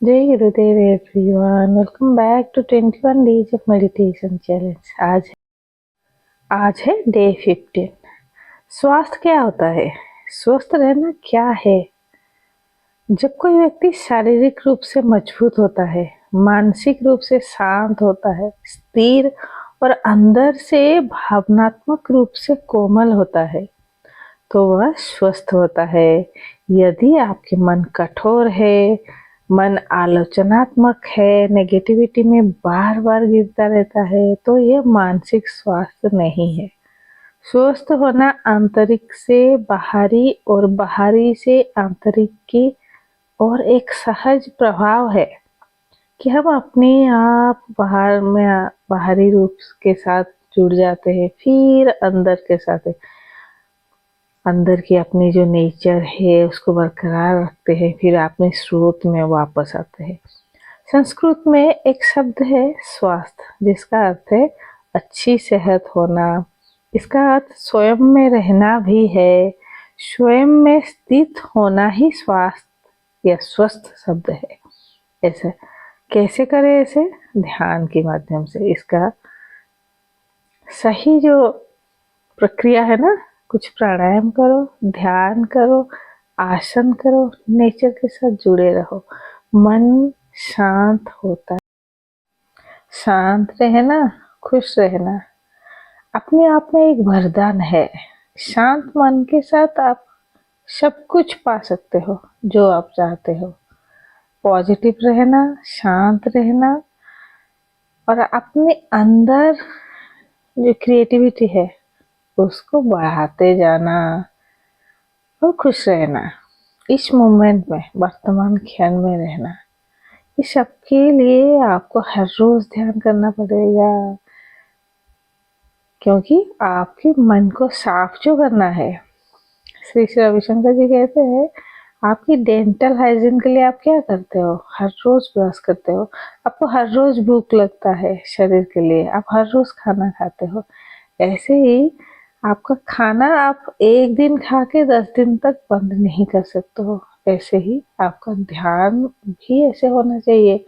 जय Gurudev everyone, welcome back to 21 days of meditation challenge. आज है डे 15। स्वास्थ्य क्या होता है? स्वस्थ रहना क्या है? जब कोई व्यक्ति शारीरिक रूप से मजबूत होता है, मानसिक रूप से शांत होता है, स्थिर और अंदर से भावनात्मक रूप से कोमल होता है, तो वह स्वस्थ होता है। यदि आपके मन कठोर है, मन आलोचनात्मक है, नेगेटिविटी में बार बार गिरता रहता है, तो यह मानसिक स्वास्थ्य नहीं है। स्वस्थ होना आंतरिक से बाहरी और बाहरी से आंतरिक की और एक सहज प्रभाव है कि हम अपने आप बाहरी रूप के साथ जुड़ जाते हैं, फिर अंदर के साथ अंदर की अपनी जो नेचर है उसको बरकरार रखते हैं, फिर अपने स्रोत में वापस आते हैं। संस्कृत में एक शब्द है स्वास्थ्य, जिसका अर्थ है अच्छी सेहत होना। इसका अर्थ स्वयं में रहना भी है। स्वयं में स्थित होना ही स्वास्थ्य या स्वस्थ शब्द है। ऐसे कैसे करें? ऐसे ध्यान के माध्यम से। इसका सही जो प्रक्रिया है ना, कुछ प्राणायाम करो, ध्यान करो, आसन करो, नेचर के साथ जुड़े रहो। मन शांत होता है। शांत रहना, खुश रहना अपने आप में एक वरदान है। शांत मन के साथ आप सब कुछ पा सकते हो जो आप चाहते हो। पॉजिटिव रहना, शांत रहना और अपने अंदर जो क्रिएटिविटी है उसको बढ़ाते जाना और खुश रहना। इस मोमेंट में, वर्तमान क्षण में रहना। इस सबके लिए आपको हर रोज ध्यान करना पड़ेगा, क्योंकि आपके मन को साफ जो करना है। श्री श्री रविशंकर जी कहते हैं, आपकी डेंटल हाइजीन के लिए आप क्या करते हो? हर रोज ब्रश करते हो। आपको हर रोज भूख लगता है शरीर के लिए, आप हर रोज खाना खाते हो। ऐसे ही आपका खाना आप एक दिन खा के 10 दिन तक बंद नहीं कर सकते हो। ऐसे ही आपका ध्यान भी ऐसे होना चाहिए।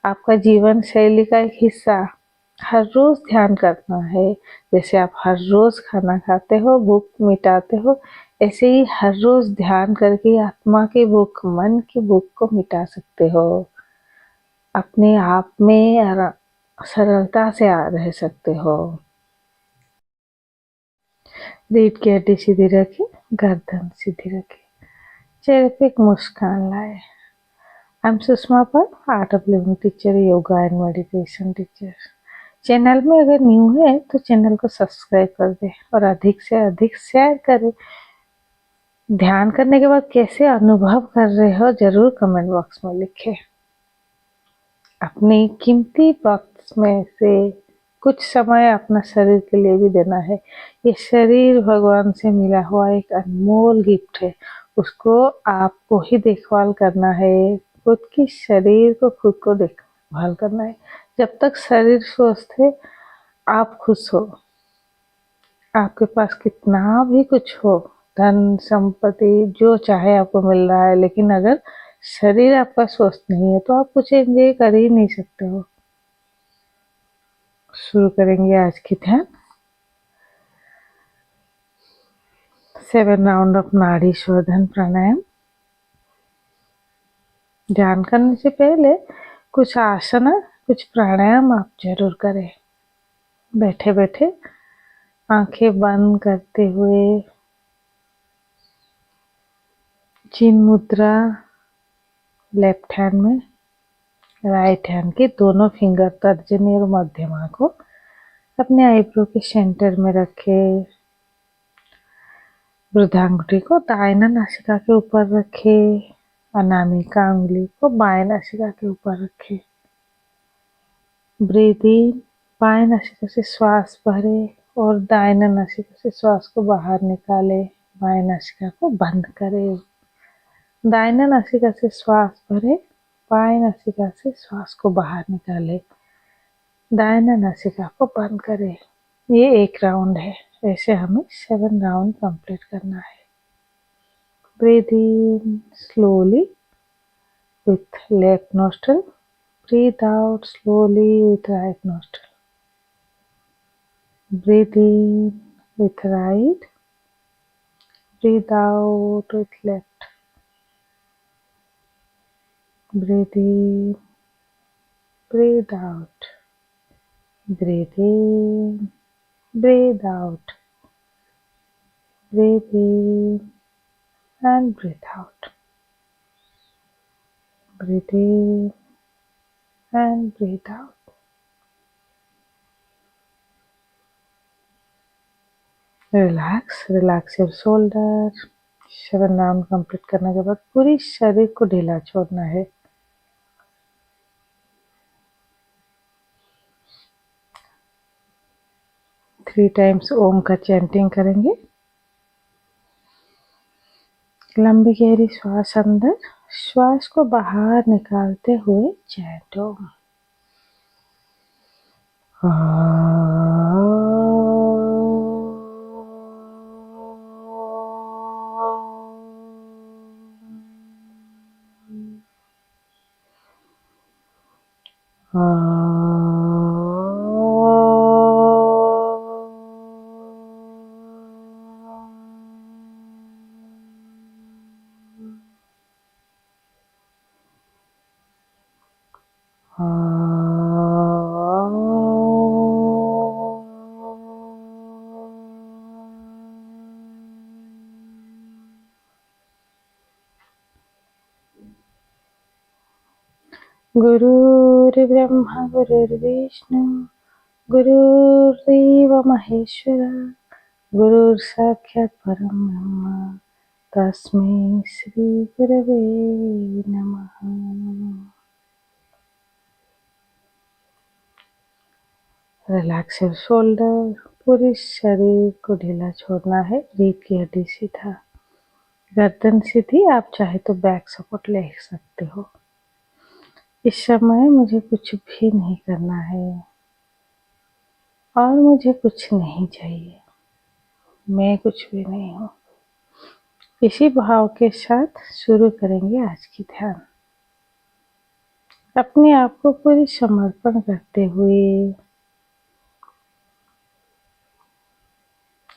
आपका जीवन शैली का एक हिस्सा हर रोज ध्यान करना है। जैसे आप हर रोज खाना खाते हो, भूख मिटाते हो, ऐसे ही हर रोज ध्यान करके आत्मा की भूख, मन की भूख को मिटा सकते हो। अपने आप में सरलता से रह सकते हो। रीढ़ की हड्डी सीधी रखें, गर्दन सीधी रखें, चेहरे पे एक मुस्कान लाए। आई एम सुषमा पर, art of living teacher, yoga and meditation teacher. Channel में अगर न्यू है तो चैनल को सब्सक्राइब कर दे और अधिक से अधिक शेयर करें। ध्यान करने के बाद कैसे अनुभव कर रहे हो जरूर कमेंट बॉक्स में लिखें। अपने कीमती वक्त में से कुछ समय अपना शरीर के लिए भी देना है। ये शरीर भगवान से मिला हुआ एक अनमोल गिफ्ट है, उसको आपको ही देखभाल करना है। खुद की शरीर को खुद को देखभाल करना है। जब तक शरीर स्वस्थ है, आप खुश हो। आपके पास कितना भी कुछ हो, धन संपत्ति जो चाहे आपको मिल रहा है, लेकिन अगर शरीर आपका स्वस्थ नहीं है तो आप कुछ एंजॉय कर ही नहीं सकते हो। शुरू करेंगे आज की ध्यान। 7 राउंड ऑफ नाड़ी शोधन प्राणायाम। ध्यान करने से पहले कुछ आसन, कुछ प्राणायाम आप जरूर करें। बैठे बैठे आंखें बंद करते हुए चिन्ह मुद्रा लेफ्ट हैंड में, राइट हैंड के दोनों फिंगर तर्जनी और मध्यमा को अपने आईब्रो के सेंटर में रखें। वृद्धांगुठी को दाहिना नासिका के ऊपर रखें। अनामिका उंगली को बाएं नासिका के ऊपर रखें। ब्रीथ इन, बाएं नासिका से श्वास भरे और दाहिना नासिका से श्वास को बाहर निकाले। बाएं नासिका को बंद करें। दाहिना नासिका से श्वास भरे, बाएं नासिका से श्वास को बाहर निकाले। दाहिना नासिका को बंद करें। ये एक राउंड है, ऐसे हमें 7 राउंड कंप्लीट करना है। Breathe in slowly with left nostril. Breathe out slowly with right nostril. Breathe in with right. Breathe out with left. Breathe in. Breathe out. Breathe in. Breathe out. Breathe in and breathe out. Breathe in and breathe out. Relax your shoulder. 7 round complete करने के बाद पूरी शरीर को ढीला छोड़ना है. 3 times ओम का चैंटिंग करेंगे. लंबी गहरी श्वास अंदर, श्वास को बाहर निकालते हुए चैंट ओम. गुरुर्ब्रह्मा गुरुर्विष्णु गुरुर्देव महेश्वर गुरुर्साक्षात् परम ब्रह्म तस्मै श्री गुरवे नमः. Relax your shoulder. पूरे शरीर को ढीला छोड़ना है. रीढ़ की हड्डी सीधा, गर्दन सीधी. आप चाहे तो बैक सपोर्ट ले सकते हो. इस समय मुझे कुछ भी नहीं करना है और मुझे कुछ नहीं चाहिए. मैं कुछ भी नहीं हूँ. इसी भाव के साथ शुरू करेंगे आज की ध्यान. अपने आप को पूरी समर्पण करते हुए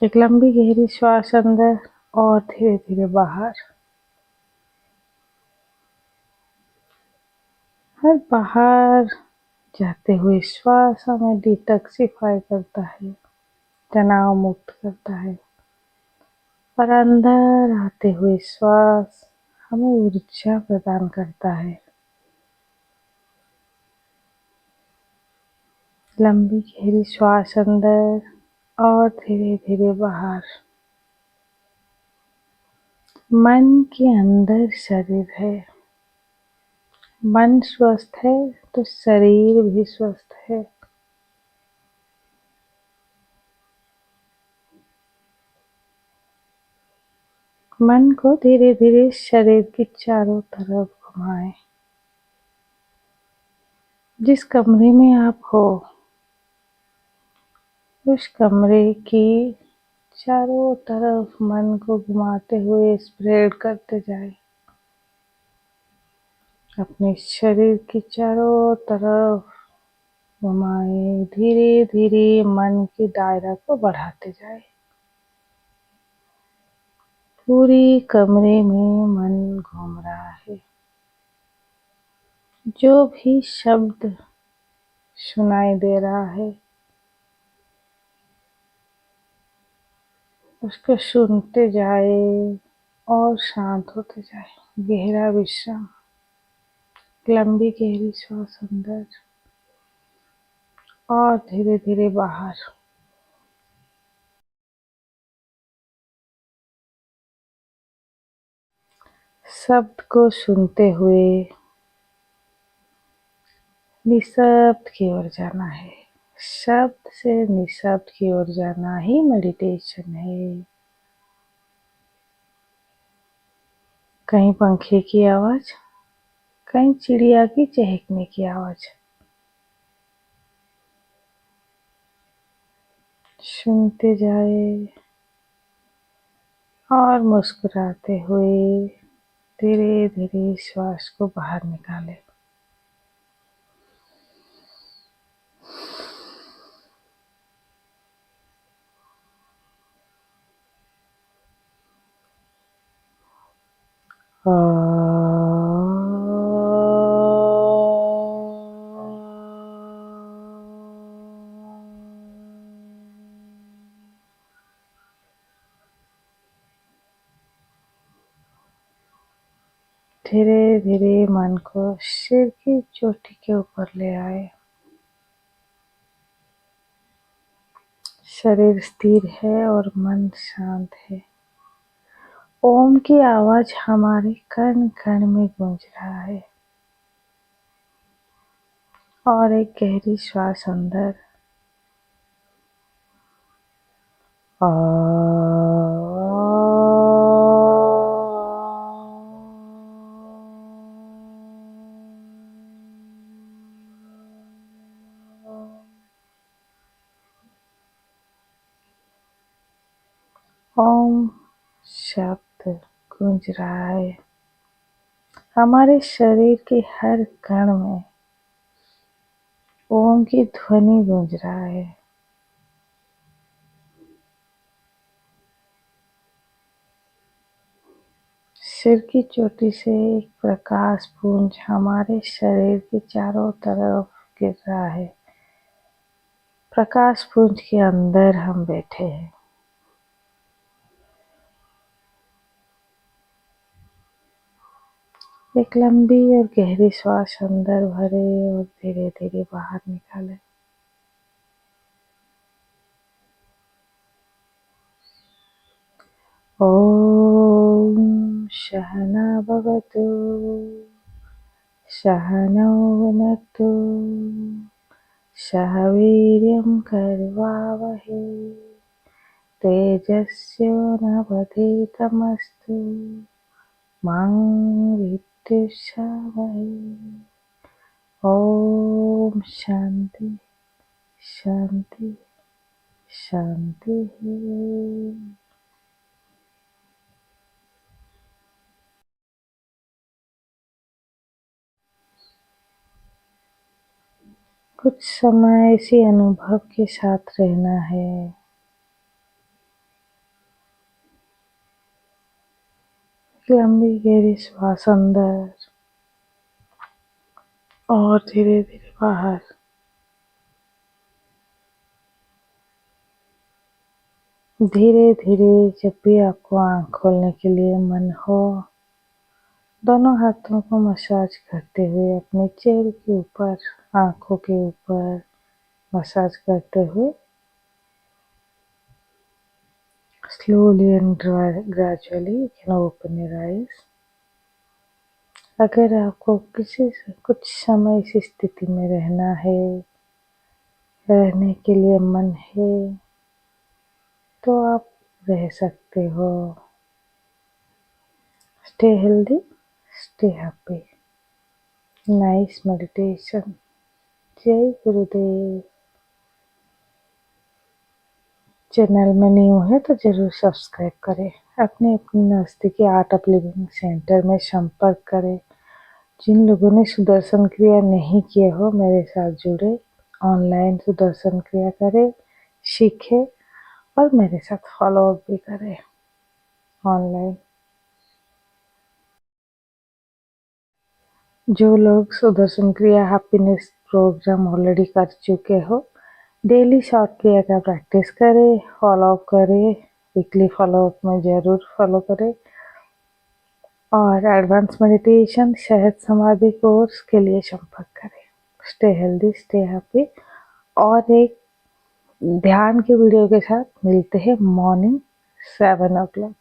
एक लंबी गहरी श्वास अंदर और धीरे धीरे बाहर. हर बाहर जाते हुए श्वास हमें डिटॉक्सिफाई करता है, तनाव मुक्त करता है. और अंदर आते हुए श्वास हमें ऊर्जा प्रदान करता है. लंबी गहरी श्वास अंदर और धीरे धीरे बाहर. मन के अंदर शरीर है. मन स्वस्थ है तो शरीर भी स्वस्थ है. मन को धीरे धीरे शरीर के चारों तरफ घुमाएं. जिस कमरे में आप हो उस कमरे की चारों तरफ मन को घुमाते हुए स्प्रेड करते जाए. अपने शरीर की चारों तरफ घुमाए. धीरे धीरे मन के दायरा को बढ़ाते जाए. पूरी कमरे में मन घूम रहा है. जो भी शब्द सुनाई दे रहा है उसको सुनते जाए और शांत होते जाए. गहरा विश्राम. लंबी गहरी श्वास अंदर और धीरे धीरे बाहर. शब्द को सुनते हुए निशब्द की ओर जाना है. शब्द से निशब्द की ओर जाना ही मेडिटेशन है. कहीं पंखे की आवाज, कहीं चिड़िया की चहकने की आवाज. सुनते जाए और मुस्कुराते हुए धीरे धीरे श्वास को बाहर निकालें। धीरे धीरे मन को सिर की चोटी के ऊपर ले आए। शरीर स्थिर है और मन शांत है। ओम की आवाज हमारे कण कण में गूंज रहा है। और एक गहरी श्वास अंदर ओम शब्द गूंज रहा है। हमारे शरीर के हर कण में ओम की ध्वनि गूंज रहा है। सिर की चोटी से एक प्रकाश पुंज हमारे शरीर के चारों तरफ गिर रहा है। प्रकाश पुंज के अंदर हम बैठे हैं। एक लंबी और गहरी श्वास अंदर भरे और धीरे धीरे बाहर निकालें। ओम सहना भवतु सहनौ भुनक्तु सह वीर्यं कर्वावहै तेजस्विनावधीतमस्तु मा विद्विषावहै। ओम शांति शांति शांति। कुछ समय इसी अनुभव के साथ रहना है। लंबी गहरी श्वास अंदर और धीरे धीरे बाहर। धीरे धीरे जब भी आपको आँख खोलने के लिए मन हो, दोनों हाथों को मसाज करते हुए अपने चेहरे के ऊपर, आँखों के ऊपर मसाज करते हुए slowly and gradually you can open your eyes। अगर आपको कुछ समय इस स्थिति में रहने के लिए मन है तो आप रह सकते हो। Stay healthy, stay happy. Nice meditation. जय गुरुदेव। चैनल में न्यू है तो जरूर सब्सक्राइब करें। अपने नज़दीकी आर्ट ऑफ लिविंग सेंटर में संपर्क करें। जिन लोगों ने सुदर्शन क्रिया नहीं किए हो, मेरे साथ जुड़े, ऑनलाइन सुदर्शन क्रिया करें, सीखें और मेरे साथ फॉलो अप भी करें ऑनलाइन। जो लोग सुदर्शन क्रिया हैप्पीनेस प्रोग्राम ऑलरेडी कर चुके हो, डेली शॉर्ट क्रिया का प्रैक्टिस करें, फॉलो अप करें, वीकली फॉलो अप में ज़रूर फॉलो करें। और एडवांस मेडिटेशन शहद समाधि कोर्स के लिए संपर्क करें। Stay healthy, stay happy. और एक ध्यान के वीडियो के साथ मिलते हैं मॉर्निंग 7 o'clock।